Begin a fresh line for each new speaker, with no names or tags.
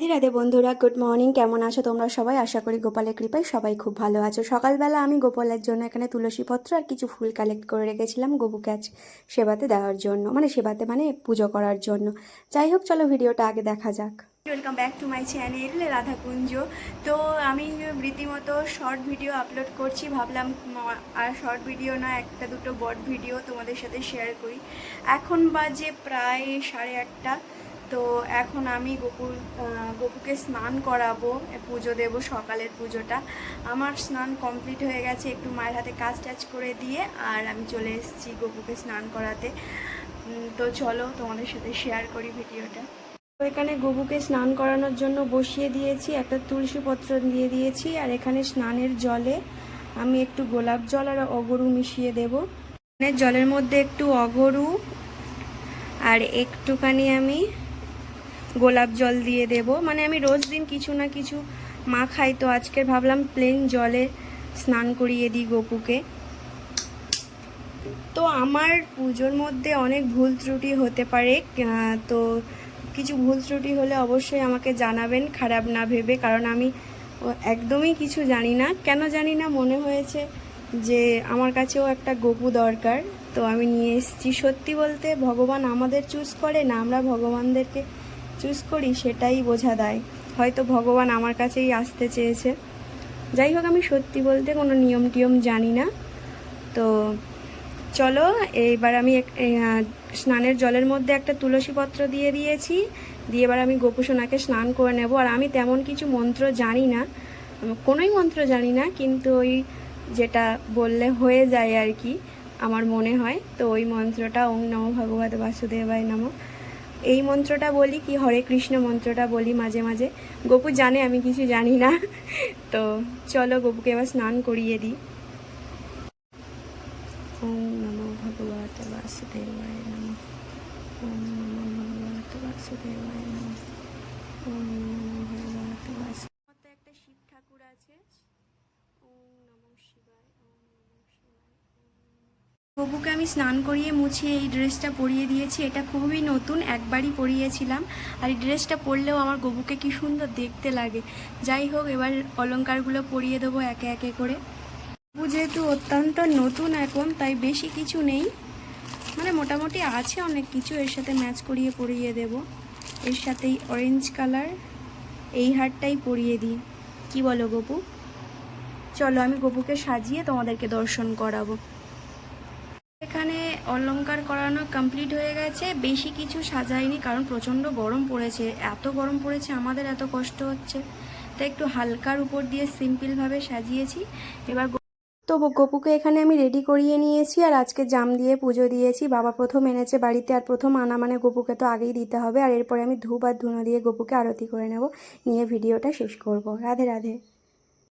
রাধে রাধে বন্ধুরা, good morning. কেমন আছো তোমরা সবাই? আশা করি গোপালের কৃপায় সবাই খুব ভালো আছো। সকালবেলা আমি গোপালের জন্য এখানে তুলসীপত্র আর কিছু ফুল কালেক্ট করে রেখেছিলাম গোপুকে আজ সেবাতে দেওয়ার জন্য, সেবাতে পুজো করার জন্য। যাই হোক, চলো ভিডিওটা আগে দেখা যাক। Welcome back to my channel Radhakunja. তো আমি রীতিমতো শর্ট ভিডিও আপলোড করছি, ভাবলাম আর শর্ট ভিডিও না, একটা দুটো বড় ভিডিও তোমাদের সাথে শেয়ার করি। এখন বাজে প্রায় 8:30। তো এখন আমি গপুকে স্নান করাবো, পুজো দেব, সকালের পুজোটা। আমার স্নান কমপ্লিট হয়ে গেছে, একটু মায়ের হাতে কাজ টাজ করে দিয়ে আর আমি চলে এসেছি গপুকে স্নান করাতে। তো চলো তোমাদের সাথে শেয়ার করি ভিডিওটা। তো এখানে গপুকে স্নান করানোর জন্য বসিয়ে দিয়েছি, একটা তুলসী পত্র দিয়ে দিয়েছি, আর এখানে স্নানের জলে আমি একটু গোলাপ জল আর অগরু মিশিয়ে দেব। স্নানের জলের মধ্যে একটু অগরু আর একটুখানি আমি গোলাপ জল দিয়ে দেব। আমি রোজ দিন কিছু না কিছু খাই, তো আজকে ভাবলাম প্লেন জলে স্নান করিয়ে দিই গপুকে। তো আমার পুজোর মধ্যে অনেক ভুল ত্রুটি হতে পারে, তো কিছু ভুল ত্রুটি হলে অবশ্যই আমাকে জানাবেন, খারাপ না ভেবে, কারণ আমি একদমই কিছু জানি না। কেন জানি না, মনে হয়েছে যে আমার কাছেও একটা গপু দরকার, তো আমি নিয়ে এসেছি। সত্যি বলতে ভগবান আমাদের চুজ করে না, আমরা ভগবানদেরকে চুজ করি, সেটাই বোঝা দেয়। হয়তো ভগবান আমার কাছেই আসতে চেয়েছে। যাই হোক, আমি সত্যি বলতে কোনো নিয়ম টিয়ম জানি না। তো চলো, এইবার আমি স্নানের জলের মধ্যে একটা তুলসী পত্র দিয়ে দিয়েছি, দিয়ে এবার আমি গোপুসোনাকে স্নান করে নেব। আর আমি তেমন কিছু মন্ত্র জানি না, কোনোই মন্ত্র জানি না, কিন্তু ওই যেটা বললে হয়ে যায় আর কি, আমার মনে হয়। তো ওই মন্ত্রটা ওং নমো ভগবতে বাসুদেবায় নমঃ, এই মন্ত্রটা বলি, কি হরে কৃষ্ণ মন্ত্রটা বলি মাঝে মাঝে। গপু জানে আমি কিছু জানি না। তো চলো গপুকে এবার স্নান করিয়ে দিই। ওম নমো ভগবতে বাসুদেবায় নমঃ, ওম নমো ভগবতে বাসুদেবায় নমঃ, ওম নমো ভগবতে বাসুদেবায়। একটা শিব ঠাকুর আছে, ওম নমঃ শিবায়, ওম নমঃ শিবায়। গপুকে আমি স্নান করিয়ে মুছিয়ে এই ড্রেসটা পরিয়ে দিয়েছি। এটা খুবই নতুন, একবারই পরিয়েছিলাম, আর এই ড্রেসটা পরলেও আমার গপুকে কি সুন্দর দেখতে লাগে। যাই হোক, এবার অলংকারগুলো পরিয়ে দেবো একে একে করে। গপু যেহেতু অত্যন্ত নতুন এখন, তাই বেশি কিছু নেই, মোটামুটি আছে অনেক কিছু, এর সাথে ম্যাচ করিয়ে পরিয়ে দেব। এর সাথেই অরেঞ্জ কালার এই হারটাই পরিয়ে দিই, কি বলো গপু? চলো আমি গপুকে সাজিয়ে তোমাদেরকে দর্শন করাবো। এখানে অলংকার করানো কমপ্লিট হয়ে গেছে, বেশি কিছু সাজাইনি, কারণ প্রচণ্ড গরম পড়েছে। এত গরম পড়েছে, আমাদের এত কষ্ট হচ্ছে, তাই একটু হালকার উপর দিয়ে সিম্পলভাবে সাজিয়েছি। এবার তো গপুকে এখানে আমি রেডি করিয়ে নিয়েছি, আর আজকে জাম দিয়ে পুজো দিয়েছি। বাবা প্রথম এনেছে বাড়িতে, আর প্রথম আনা গপুকে তো আগেই দিতে হবে। আর এরপরে আমি ধূপ আর ধুনো দিয়ে গপুকে আরতি করে নেব, নিয়ে ভিডিওটা শেষ করব। রাধে রাধে।